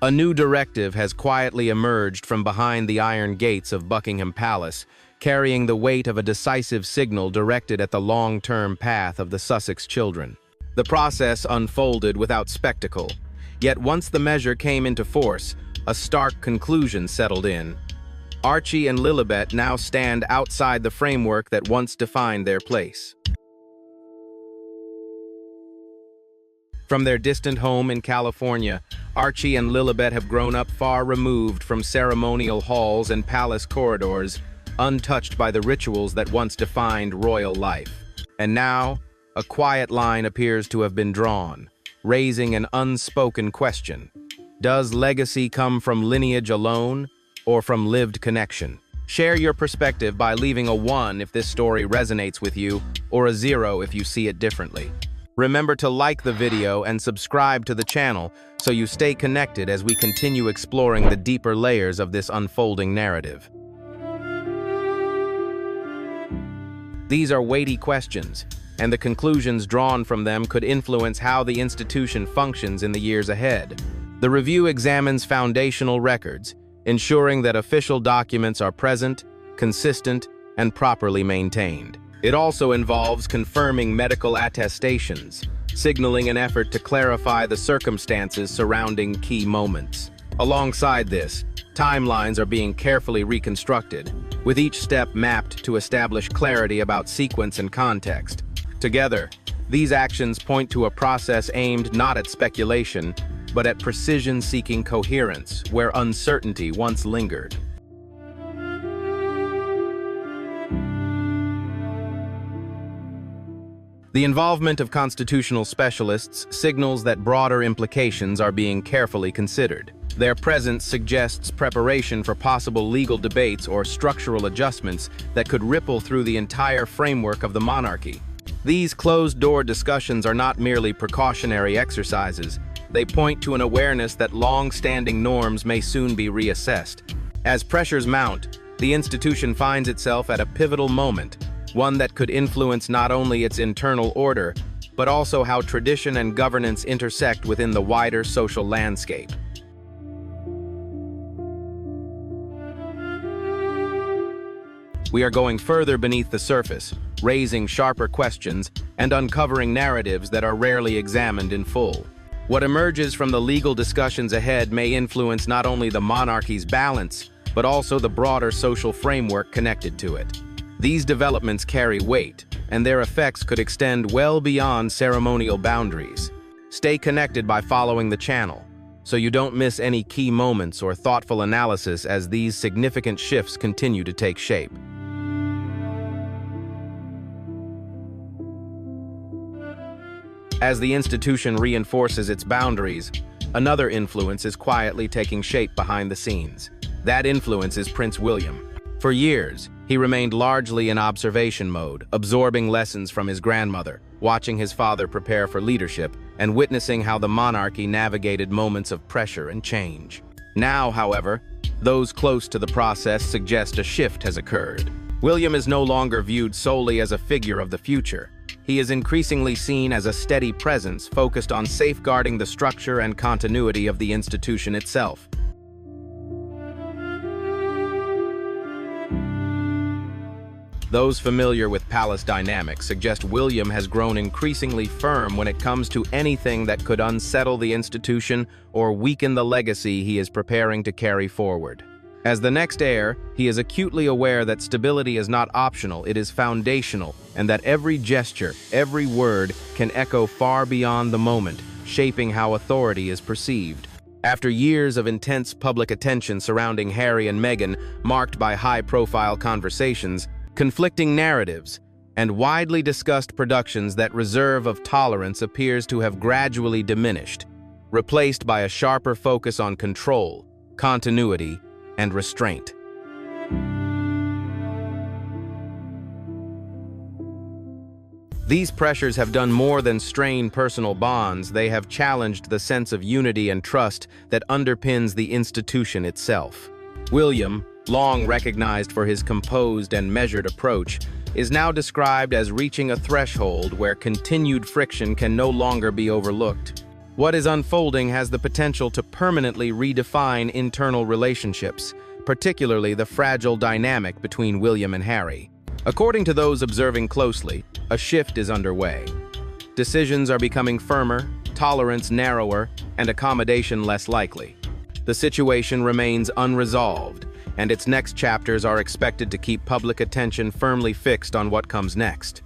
A new directive has quietly emerged from behind the iron gates of Buckingham Palace, carrying the weight of a decisive signal directed at the long-term path of the Sussex children. The process unfolded without spectacle, yet once the measure came into force, a stark conclusion settled in. Archie and Lilibet now stand outside the framework that once defined their place. From their distant home in California, Archie and Lilibet have grown up far removed from ceremonial halls and palace corridors, untouched by the rituals that once defined royal life. And now, a quiet line appears to have been drawn, raising an unspoken question. Does legacy come from lineage alone, or from lived connection? Share your perspective by leaving a 1 if this story resonates with you, or a 0 if you see it differently. Remember to like the video and subscribe to the channel so you stay connected as we continue exploring the deeper layers of this unfolding narrative. These are weighty questions, and the conclusions drawn from them could influence how the institution functions in the years ahead. The review examines foundational records, ensuring that official documents are present, consistent, and properly maintained. It also involves confirming medical attestations, signaling an effort to clarify the circumstances surrounding key moments. Alongside this, timelines are being carefully reconstructed, with each step mapped to establish clarity about sequence and context. Together, these actions point to a process aimed not at speculation, but at precision-seeking coherence, where uncertainty once lingered. The involvement of constitutional specialists signals that broader implications are being carefully considered. Their presence suggests preparation for possible legal debates or structural adjustments that could ripple through the entire framework of the monarchy. These closed-door discussions are not merely precautionary exercises. They point to an awareness that long-standing norms may soon be reassessed. As pressures mount, the institution finds itself at a pivotal moment, one that could influence not only its internal order, but also how tradition and governance intersect within the wider social landscape. We are going further beneath the surface, raising sharper questions and uncovering narratives that are rarely examined in full. What emerges from the legal discussions ahead may influence not only the monarchy's balance, but also the broader social framework connected to it. These developments carry weight, and their effects could extend well beyond ceremonial boundaries. Stay connected by following the channel, so you don't miss any key moments or thoughtful analysis as these significant shifts continue to take shape. As the institution reinforces its boundaries, another influence is quietly taking shape behind the scenes. That influence is Prince William. For years, he remained largely in observation mode, absorbing lessons from his grandmother, watching his father prepare for leadership, and witnessing how the monarchy navigated moments of pressure and change. Now, however, those close to the process suggest a shift has occurred. William is no longer viewed solely as a figure of the future. He is increasingly seen as a steady presence focused on safeguarding the structure and continuity of the institution itself. Those familiar with palace dynamics suggest William has grown increasingly firm when it comes to anything that could unsettle the institution or weaken the legacy he is preparing to carry forward. As the next heir, he is acutely aware that stability is not optional, it is foundational, and that every gesture, every word can echo far beyond the moment, shaping how authority is perceived. After years of intense public attention surrounding Harry and Meghan, marked by high-profile conversations, conflicting narratives, and widely discussed productions, that reserve of tolerance appears to have gradually diminished, replaced by a sharper focus on control, continuity, and restraint. These pressures have done more than strain personal bonds. They have challenged the sense of unity and trust that underpins the institution itself. William, long recognized for his composed and measured approach, is now described as reaching a threshold where continued friction can no longer be overlooked. What is unfolding has the potential to permanently redefine internal relationships, particularly the fragile dynamic between William and Harry. According to those observing closely, a shift is underway. Decisions are becoming firmer, tolerance narrower, and accommodation less likely. The situation remains unresolved, and its next chapters are expected to keep public attention firmly fixed on what comes next.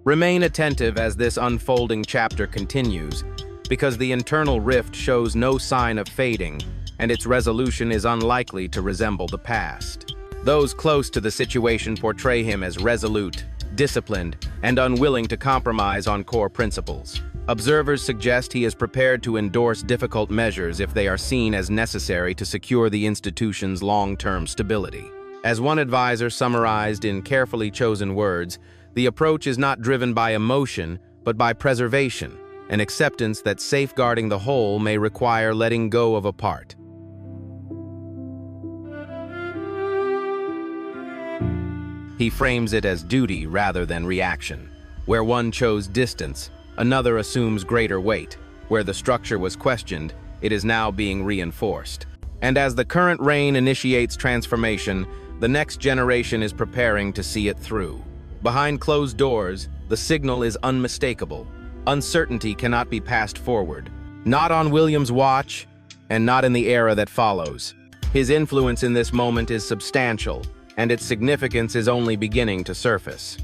Remain attentive as this unfolding chapter continues, because the internal rift shows no sign of fading, and its resolution is unlikely to resemble the past. Those close to the situation portray him as resolute, disciplined, and unwilling to compromise on core principles. Observers suggest he is prepared to endorse difficult measures if they are seen as necessary to secure the institution's long-term stability. As one advisor summarized in carefully chosen words, the approach is not driven by emotion, but by preservation, an acceptance that safeguarding the whole may require letting go of a part. He frames it as duty rather than reaction. Where one chose distance, another assumes greater weight. Where the structure was questioned, it is now being reinforced. And as the current reign initiates transformation, the next generation is preparing to see it through. Behind closed doors, the signal is unmistakable. Uncertainty cannot be passed forward. Not on William's watch, and not in the era that follows. His influence in this moment is substantial, and its significance is only beginning to surface.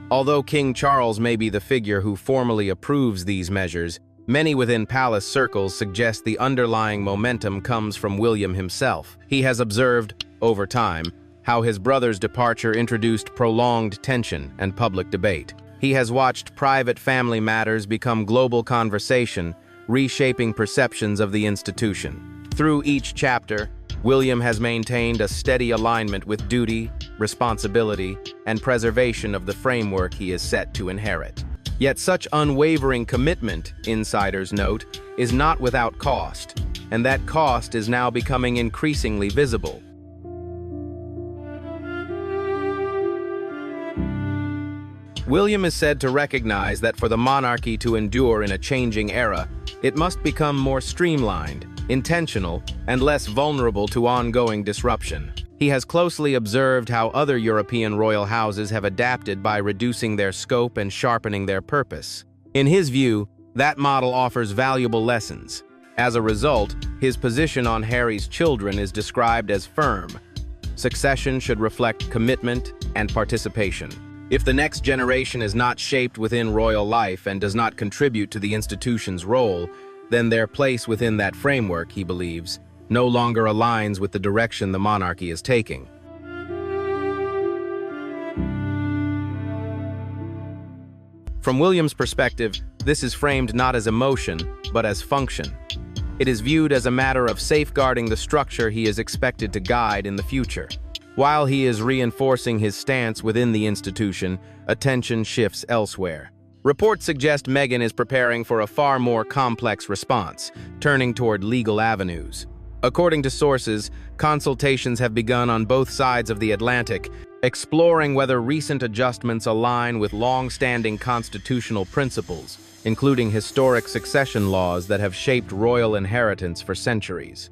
Although King Charles may be the figure who formally approves these measures, many within palace circles suggest the underlying momentum comes from William himself. He has observed, over time, how his brother's departure introduced prolonged tension and public debate. He has watched private family matters become global conversation, reshaping perceptions of the institution. Through each chapter, William has maintained a steady alignment with duty, responsibility, and preservation of the framework he is set to inherit. Yet such unwavering commitment, insiders note, is not without cost, and that cost is now becoming increasingly visible. William is said to recognize that for the monarchy to endure in a changing era, it must become more streamlined, intentional, and less vulnerable to ongoing disruption. He has closely observed how other European royal houses have adapted by reducing their scope and sharpening their purpose. In his view, that model offers valuable lessons. As a result, his position on Harry's children is described as firm. Succession should reflect commitment and participation. If the next generation is not shaped within royal life and does not contribute to the institution's role, then their place within that framework, he believes, no longer aligns with the direction the monarchy is taking. From William's perspective, this is framed not as emotion, but as function. It is viewed as a matter of safeguarding the structure he is expected to guide in the future. While he is reinforcing his stance within the institution, attention shifts elsewhere. Reports suggest Meghan is preparing for a far more complex response, turning toward legal avenues. According to sources, consultations have begun on both sides of the Atlantic, exploring whether recent adjustments align with long-standing constitutional principles, including historic succession laws that have shaped royal inheritance for centuries.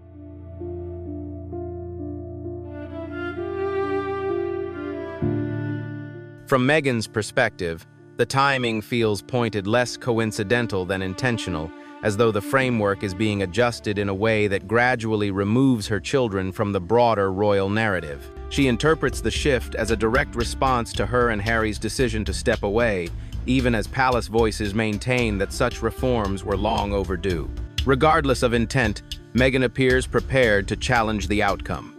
From Meghan's perspective, the timing feels pointed less coincidental than intentional, as though the framework is being adjusted in a way that gradually removes her children from the broader royal narrative. She interprets the shift as a direct response to her and Harry's decision to step away, even as palace voices maintain that such reforms were long overdue. Regardless of intent, Meghan appears prepared to challenge the outcome.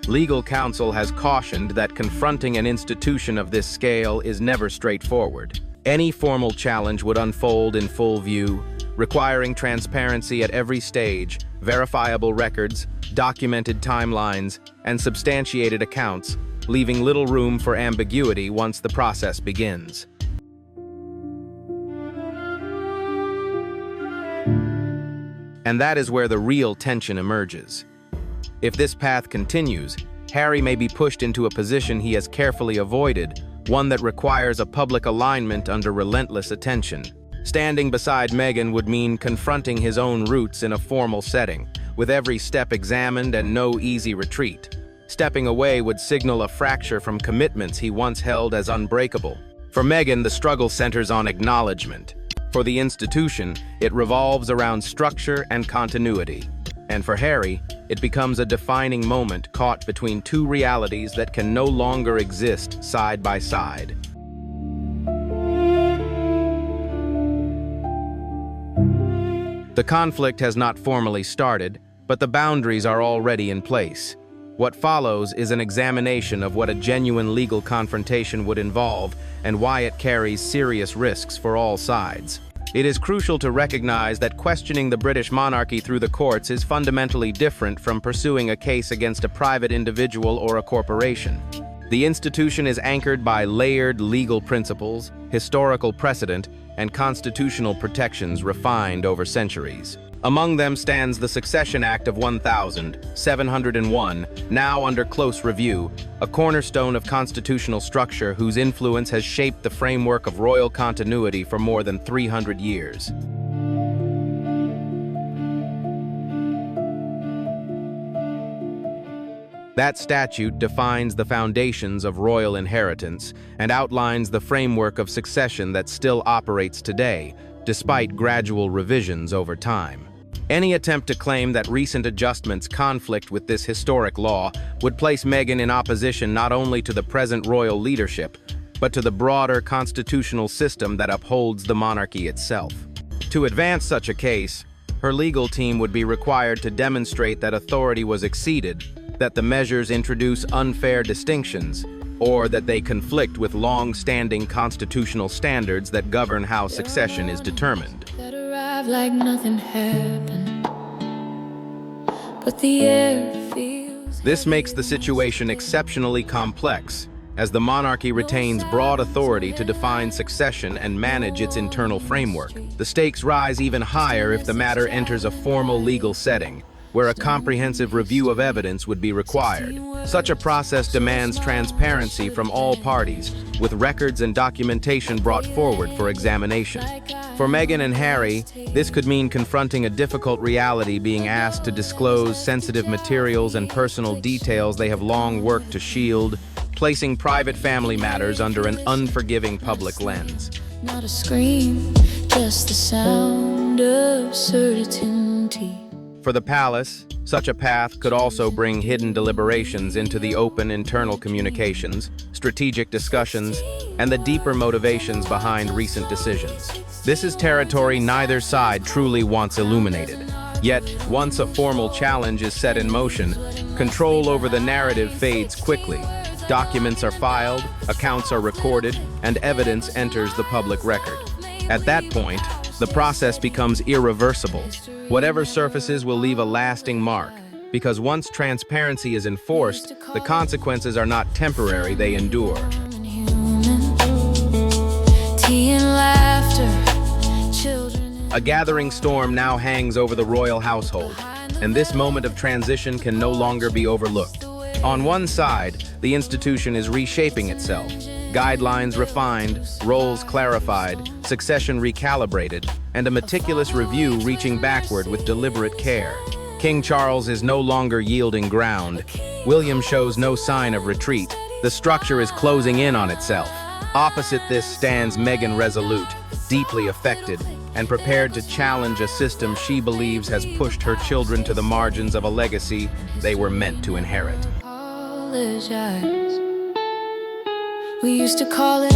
Legal counsel has cautioned that confronting an institution of this scale is never straightforward. Any formal challenge would unfold in full view, requiring transparency at every stage, verifiable records, documented timelines, and substantiated accounts, leaving little room for ambiguity once the process begins. And that is where the real tension emerges. If this path continues, Harry may be pushed into a position he has carefully avoided, one that requires a public alignment under relentless attention. Standing beside Meghan would mean confronting his own roots in a formal setting, with every step examined and no easy retreat. Stepping away would signal a fracture from commitments he once held as unbreakable. For Meghan, the struggle centers on acknowledgement. For the institution, it revolves around structure and continuity. And for Harry, it becomes a defining moment caught between two realities that can no longer exist side by side. The conflict has not formally started, but the boundaries are already in place. What follows is an examination of what a genuine legal confrontation would involve and why it carries serious risks for all sides. It is crucial to recognize that questioning the British monarchy through the courts is fundamentally different from pursuing a case against a private individual or a corporation. The institution is anchored by layered legal principles, historical precedent, and constitutional protections refined over centuries. Among them stands the Succession Act of 1701, now under close review, a cornerstone of constitutional structure whose influence has shaped the framework of royal continuity for more than 300 years. That statute defines the foundations of royal inheritance and outlines the framework of succession that still operates today, despite gradual revisions over time. Any attempt to claim that recent adjustments conflict with this historic law would place Meghan in opposition not only to the present royal leadership, but to the broader constitutional system that upholds the monarchy itself. To advance such a case, her legal team would be required to demonstrate that authority was exceeded, that the measures introduce unfair distinctions, or that they conflict with long-standing constitutional standards that govern how succession is determined. Like nothing happened, but the air feels. This makes the situation exceptionally complex, as the monarchy retains broad authority to define succession and manage its internal framework. The stakes rise even higher if the matter enters a formal legal setting, where a comprehensive review of evidence would be required. Such a process demands transparency from all parties, with records and documentation brought forward for examination. For Meghan and Harry, this could mean confronting a difficult reality, being asked to disclose sensitive materials and personal details they have long worked to shield, placing private family matters under an unforgiving public lens. Not a scream, just the sound of certainty. For the palace, such a path could also bring hidden deliberations into the open internal communications, strategic discussions, and the deeper motivations behind recent decisions. This is territory neither side truly wants illuminated. Yet, once a formal challenge is set in motion, control over the narrative fades quickly. Documents are filed, accounts are recorded, and evidence enters the public record. At that point, the process becomes irreversible. Whatever surfaces will leave a lasting mark, because once transparency is enforced, the consequences are not temporary, they endure. A gathering storm now hangs over the royal household, and this moment of transition can no longer be overlooked. On one side, the institution is reshaping itself. Guidelines refined, roles clarified, succession recalibrated, and a meticulous review reaching backward with deliberate care. King Charles is no longer yielding ground. William shows no sign of retreat. The structure is closing in on itself. Opposite this stands Meghan, resolute, deeply affected, and prepared to challenge a system she believes has pushed her children to the margins of a legacy they were meant to inherit. We used to call it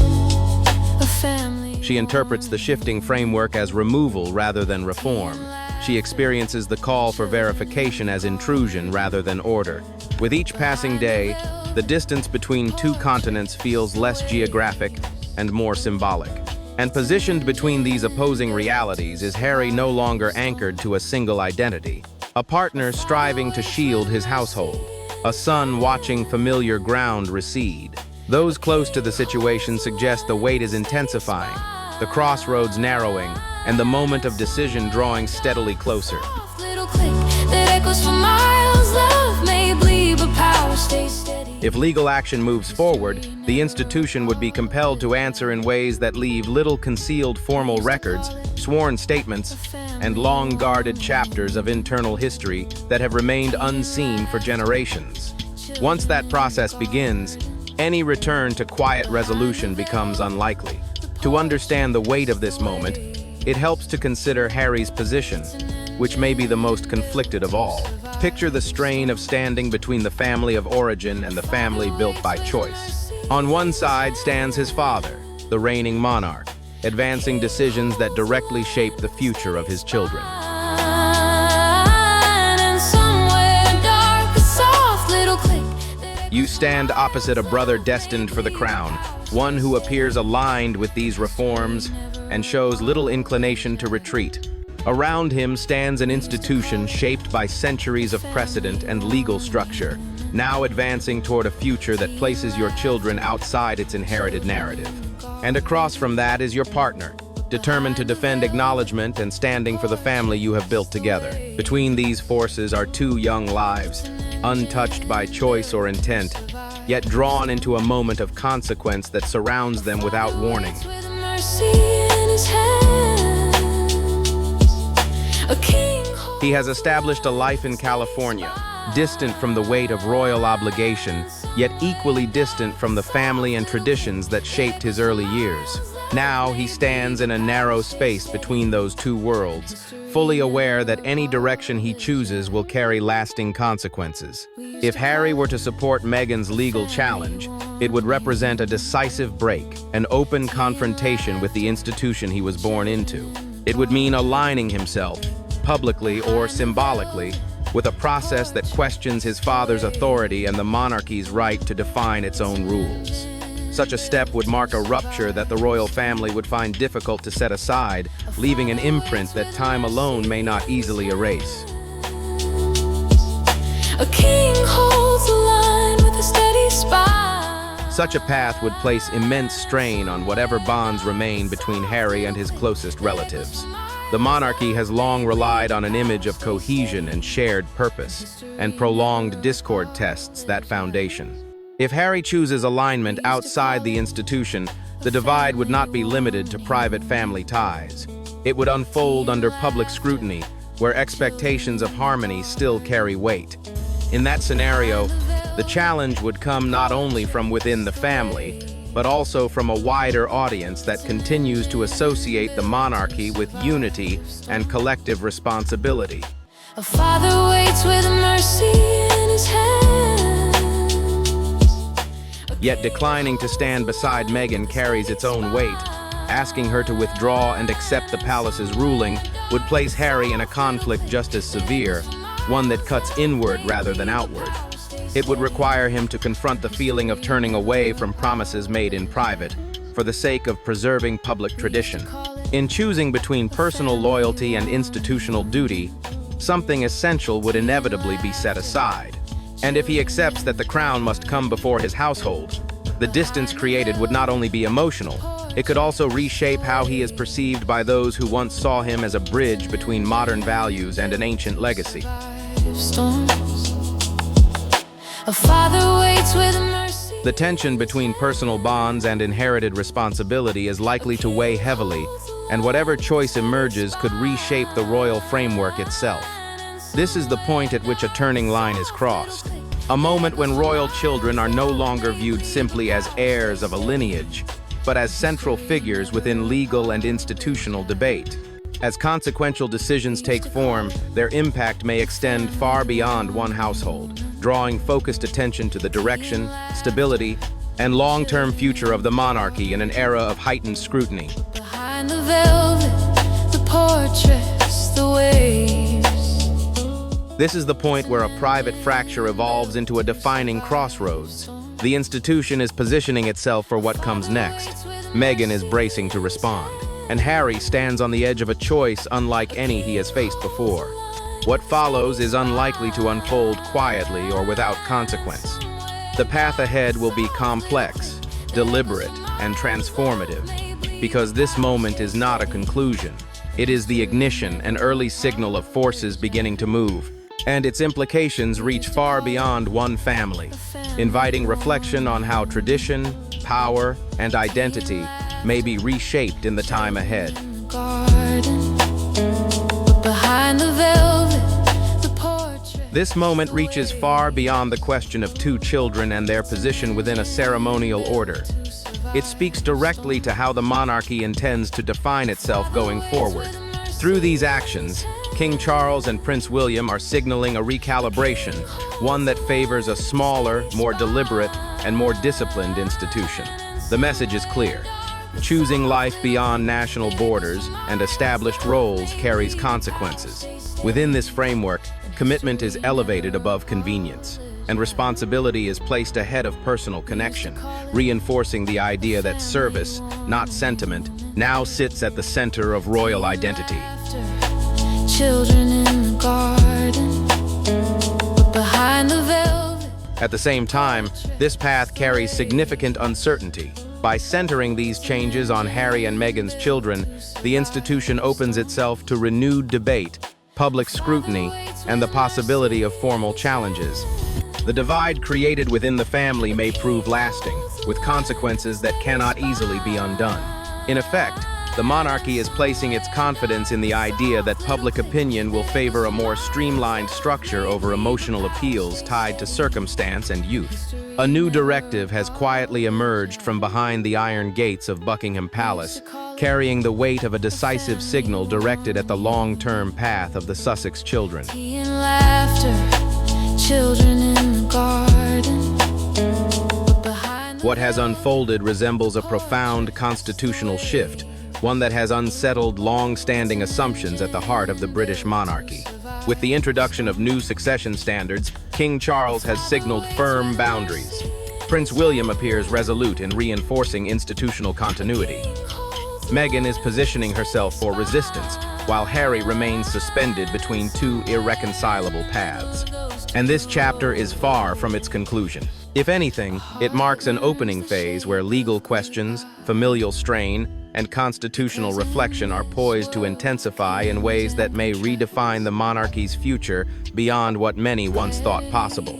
a family. She interprets the shifting framework as removal rather than reform. She experiences the call for verification as intrusion rather than order. With each passing day, the distance between two continents feels less geographic and more symbolic. And positioned between these opposing realities is Harry, no longer anchored to a single identity. A partner striving to shield his household. A son watching familiar ground recede. Those close to the situation suggest the weight is intensifying, the crossroads narrowing, and the moment of decision drawing steadily closer. Little click that echoes for miles, love may bleed, but power stays steady. If legal action moves forward, the institution would be compelled to answer in ways that leave little concealed formal records, sworn statements, and long-guarded chapters of internal history that have remained unseen for generations. Once that process begins, any return to quiet resolution becomes unlikely. To understand the weight of this moment, it helps to consider Harry's position, which may be the most conflicted of all. Picture the strain of standing between the family of origin and the family built by choice. On one side stands his father, the reigning monarch, advancing decisions that directly shape the future of his children. You stand opposite a brother destined for the crown, one who appears aligned with these reforms and shows little inclination to retreat. Around him stands an institution shaped by centuries of precedent and legal structure, now advancing toward a future that places your children outside its inherited narrative. And across from that is your partner, determined to defend acknowledgement and standing for the family you have built together. Between these forces are two young lives, untouched by choice or intent, yet drawn into a moment of consequence that surrounds them without warning. He has established a life in California, distant from the weight of royal obligation, yet equally distant from the family and traditions that shaped his early years. Now he stands in a narrow space between those two worlds, fully aware that any direction he chooses will carry lasting consequences. If Harry were to support Meghan's legal challenge, it would represent a decisive break, an open confrontation with the institution he was born into. It would mean aligning himself, publicly or symbolically, with a process that questions his father's authority and the monarchy's right to define its own rules. Such a step would mark a rupture that the royal family would find difficult to set aside, leaving an imprint that time alone may not easily erase. A king holds the line with a steady spine. Such a path would place immense strain on whatever bonds remain between Harry and his closest relatives. The monarchy has long relied on an image of cohesion and shared purpose, and prolonged discord tests that foundation. If Harry chooses alignment outside the institution, the divide would not be limited to private family ties. It would unfold under public scrutiny, where expectations of harmony still carry weight. In that scenario, the challenge would come not only from within the family, but also from a wider audience that continues to associate the monarchy with unity and collective responsibility. A father waits with mercy in his hands. Yet declining to stand beside Meghan carries its own weight. Asking her to withdraw and accept the palace's ruling would place Harry in a conflict just as severe, one that cuts inward rather than outward. It would require him to confront the feeling of turning away from promises made in private, for the sake of preserving public tradition. In choosing between personal loyalty and institutional duty, something essential would inevitably be set aside. And if he accepts that the crown must come before his household, the distance created would not only be emotional, it could also reshape how he is perceived by those who once saw him as a bridge between modern values and an ancient legacy. A father waits with mercy. The tension between personal bonds and inherited responsibility is likely to weigh heavily, and whatever choice emerges could reshape the royal framework itself. This is the point at which a turning line is crossed, a moment when royal children are no longer viewed simply as heirs of a lineage, but as central figures within legal and institutional debate. As consequential decisions take form, their impact may extend far beyond one household, drawing focused attention to the direction, stability, and long-term future of the monarchy in an era of heightened scrutiny. Behind the velvet, the portraits, the waves. This is the point where a private fracture evolves into a defining crossroads. The institution is positioning itself for what comes next. Meghan is bracing to respond, and Harry stands on the edge of a choice unlike any he has faced before. What follows is unlikely to unfold quietly or without consequence. The path ahead will be complex, deliberate, and transformative, because this moment is not a conclusion. It is the ignition, an early signal of forces beginning to move, and its implications reach far beyond one family. inviting reflection on how tradition, power, and identity may be reshaped in the time ahead. This moment reaches far beyond the question of two children and their position within a ceremonial order. It speaks directly to how the monarchy intends to define itself going forward. Through these actions, King Charles and Prince William are signaling a recalibration, one that favors a smaller, more deliberate, and more disciplined institution. The message is clear. Choosing life beyond national borders and established roles carries consequences. Within this framework, commitment is elevated above convenience, and responsibility is placed ahead of personal connection, reinforcing the idea that service, not sentiment, now sits at the center of royal identity. Children in the garden, but behind the velvet. At the same time, this path carries significant uncertainty. By centering these changes on Harry and Meghan's children, the institution opens itself to renewed debate, public scrutiny, and the possibility of formal challenges. The divide created within the family may prove lasting, with consequences that cannot easily be undone. In effect, the monarchy is placing its confidence in the idea that public opinion will favor a more streamlined structure over emotional appeals tied to circumstance and youth. A new directive has quietly emerged from behind the iron gates of Buckingham Palace, carrying the weight of a decisive signal directed at the long-term path of the Sussex children. Children in the garden. What has unfolded resembles a profound constitutional shift, one that has unsettled long-standing assumptions at the heart of the British monarchy. With the introduction of new succession standards, King Charles has signaled firm boundaries. Prince William appears resolute in reinforcing institutional continuity. Meghan is positioning herself for resistance, while Harry remains suspended between two irreconcilable paths. And this chapter is far from its conclusion. If anything, it marks an opening phase where legal questions, familial strain, and constitutional reflection are poised to intensify in ways that may redefine the monarchy's future beyond what many once thought possible.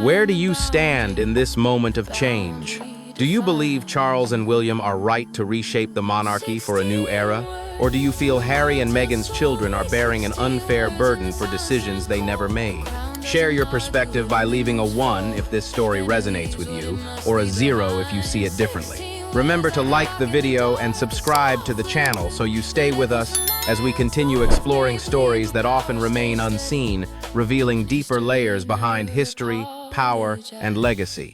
Where do you stand in this moment of change? Do you believe Charles and William are right to reshape the monarchy for a new era? Or do you feel Harry and Meghan's children are bearing an unfair burden for decisions they never made? Share your perspective by leaving a 1 if this story resonates with you, or a 0 if you see it differently. Remember to like the video and subscribe to the channel so you stay with us as we continue exploring stories that often remain unseen, revealing deeper layers behind history, power, and legacy.